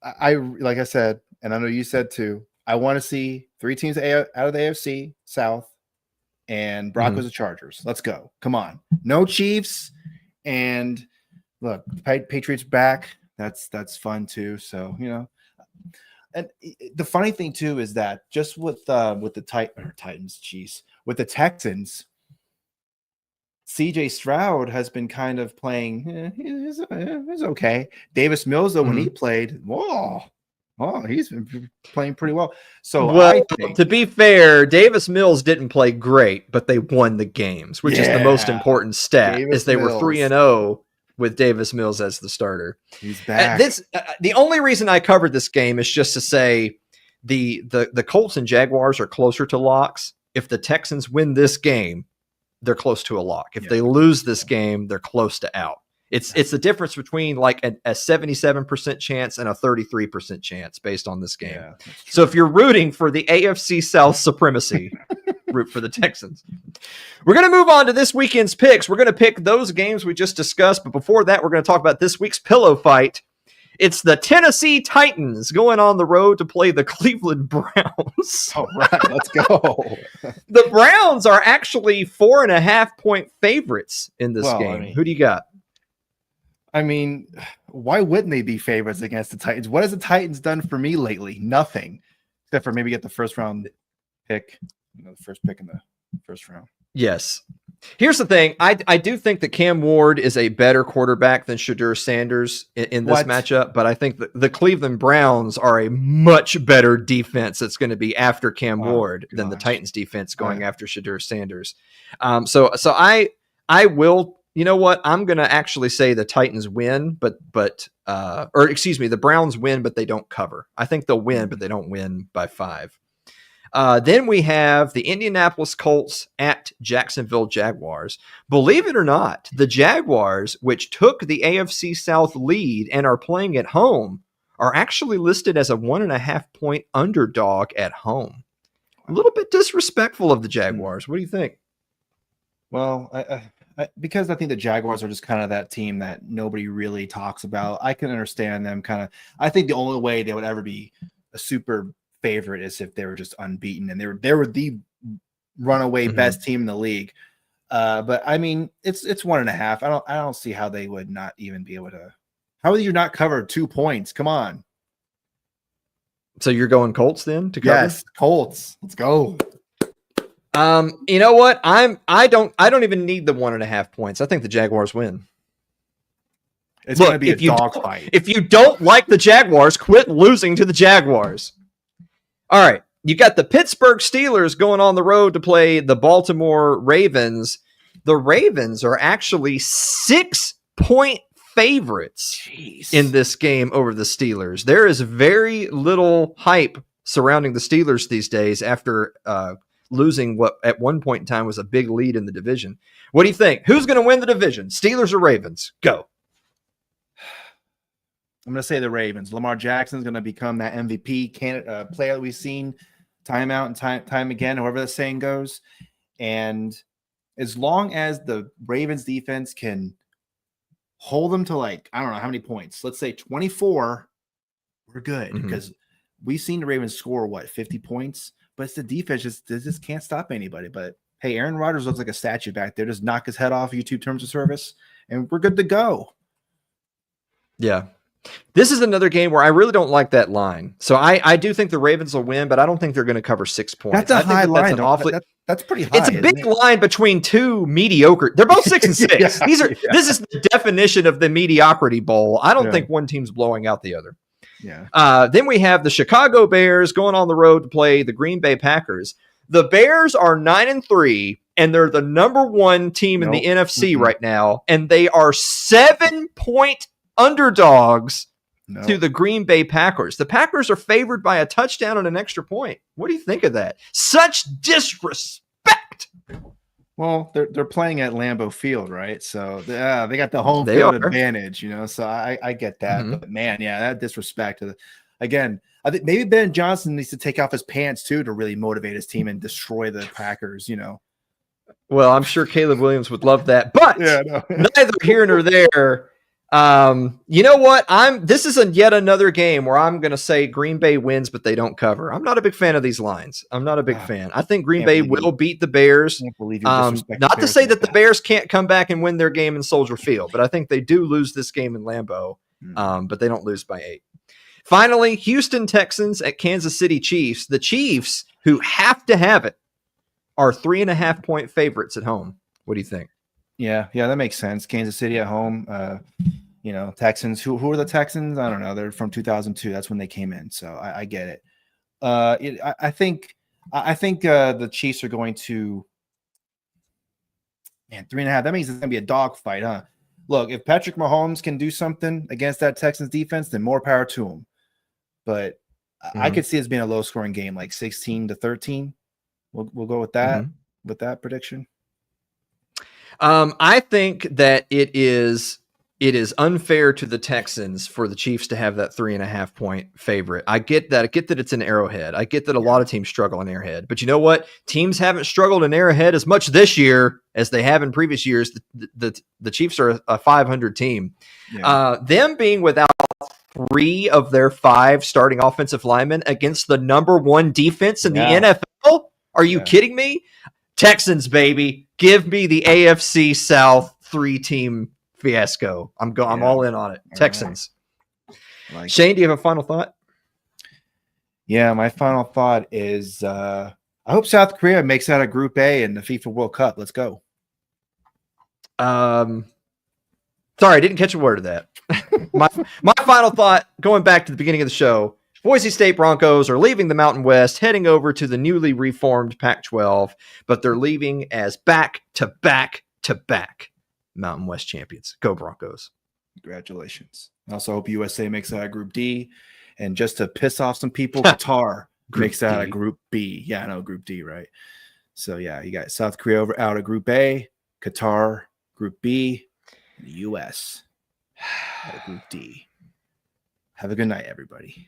like I said, and I know you said too, I want to see 3 teams out of the AFC South and Broncos and Chargers. Let's go. Come on. No Chiefs. And look, Patriots back. That's fun too. So, and the funny thing too is that just with the Titans, with the Texans, CJ Stroud has been kind of playing. He's okay. Davis Mills, though, when he played, he's been playing pretty well. So, to be fair, Davis Mills didn't play great, but they won the games, which is the most important stat. They were 3-0 with Davis Mills as the starter. He's back. The only reason I covered this game is just to say the Colts and Jaguars are closer to locks. If the Texans win this game, they're close to a lock. If they lose this game, they're close to out. It's the difference between like a 77% chance and a 33% chance based on this game. Yeah, so if you're rooting for the AFC South supremacy, root for the Texans. We're going to move on to this weekend's picks. We're going to pick those games we just discussed. But before that, we're going to talk about this week's pillow fight. It's the Tennessee Titans going on the road to play the Cleveland Browns. All right, let's go. The Browns are actually 4.5-point favorites in this game. Who do you got? I mean, why wouldn't they be favorites against the Titans? What has the Titans done for me lately? Nothing, except for maybe get the first round pick, the first pick in the first round. Yes. Here's the thing. I do think that Cam Ward is a better quarterback than Shadur Sanders in this matchup, but I think the Cleveland Browns are a much better defense that's going to be after Cam Ward than the Titans defense going after Shadur Sanders. So I will. You know what? I'm going to actually say the Titans win, but or excuse me, the Browns win, but they don't cover. I think they'll win, but they don't win by 5. Then we have the Indianapolis Colts at Jacksonville Jaguars. Believe it or not, the Jaguars, which took the AFC South lead and are playing at home, are actually listed as a 1.5-point underdog at home. A little bit disrespectful of the Jaguars. What do you think? Well, because I think the Jaguars are just kind of that team that nobody really talks about. I can understand them kind of. I think the only way they would ever be a super favorite is if they were just unbeaten and they were the runaway best team in the league. But I mean, it's 1.5. I don't see how they would not even be able to. How would you not cover 2 points? Come on. So you're going Colts then to cover? Yes, Colts. Let's go. You know what? I don't even need the 1.5 points. I think the Jaguars win. It's going to be a dogfight. If you don't like the Jaguars, quit losing to the Jaguars. All right. You got the Pittsburgh Steelers going on the road to play the Baltimore Ravens. The Ravens are actually 6-point favorites in this game over the Steelers. There is very little hype surrounding the Steelers these days after losing what at one point in time was a big lead in the division. What do you think? Who's going to win the division? Steelers or Ravens? Go. I'm going to say the Ravens. Lamar Jackson's going to become that MVP player that we've seen time out and time again, however the saying goes. And as long as the Ravens defense can hold them to I don't know how many points. Let's say 24, we're good because we've seen the Ravens score 50 points, but it's the defense just can't stop anybody. But hey, Aaron Rodgers looks like a statue back there. Just knock his head off YouTube terms of service, and we're good to go. Yeah. This is another game where I really don't like that line. So I do think the Ravens will win, but I don't think they're going to cover 6 points. That's a high line. That's pretty high. It's a big line between two mediocre. They're both 6 and 6. This is the definition of the mediocrity bowl. I don't think one team's blowing out the other. Yeah. Then we have the Chicago Bears going on the road to play the Green Bay Packers. The Bears are 9-3, and they're the number 1 team in the NFC right now, and they are 7-point underdogs to the Green Bay Packers. The Packers are favored by a touchdown and an extra point. What do you think of that? Such disrespect. Well, they're playing at Lambeau Field, right? So they got the home field advantage, so I get that. But man, that disrespect. Again, I think maybe Ben Johnson needs to take off his pants too to really motivate his team and destroy the Packers, Well, I'm sure Caleb Williams would love that, but neither here nor there. You know what? This is yet another game where I'm going to say Green Bay wins, but they don't cover. I'm not a big fan of these lines. I'm not a big fan. I think Green Bay will beat the Bears. Not to say that the Bears can't come back and win their game in Soldier Field, but I think they do lose this game in Lambeau. But they don't lose by 8. Finally, Houston Texans at Kansas City Chiefs. The Chiefs, who have to have it, are 3.5-point favorites at home. What do you think? Yeah, that makes sense. Kansas City at home. Texans. Who are the Texans? I don't know. They're from 2002. That's when they came in. So I get it. I think the Chiefs are going to. Man, 3.5. That means it's going to be a dogfight, huh? Look, if Patrick Mahomes can do something against that Texans defense, then more power to him. But I could see it as being a low-scoring game, like 16-13. We'll go with that. With that prediction. I think that it is unfair to the Texans for the Chiefs to have that 3.5-point favorite. I get that. I get that it's in Arrowhead. I get that a lot of teams struggle in Arrowhead. But you know what? Teams haven't struggled in Arrowhead as much this year as they have in previous years. The Chiefs are a 500 team. Yeah. Them being without 3 of their 5 starting offensive linemen against the number 1 defense in the NFL? Are you kidding me? Texans, baby. Give me the AFC South 3-team fiasco. I'm all in on it. Texans. Shane, do you have a final thought? Yeah, my final thought is I hope South Korea makes out of Group A in the FIFA World Cup. Let's go. Sorry, I didn't catch a word of that. my final thought, going back to the beginning of the show, Boise State Broncos are leaving the Mountain West, heading over to the newly reformed Pac-12, but they're leaving as back-to-back-to-back Mountain West champions. Go Broncos. Congratulations. I also hope USA makes that a Group D. And just to piss off some people, Qatar makes that a Group B. Yeah, no, Group D, right? So, yeah, you got South Korea out of Group A, Qatar, Group B, and the U.S. out of Group D. Have a good night, everybody.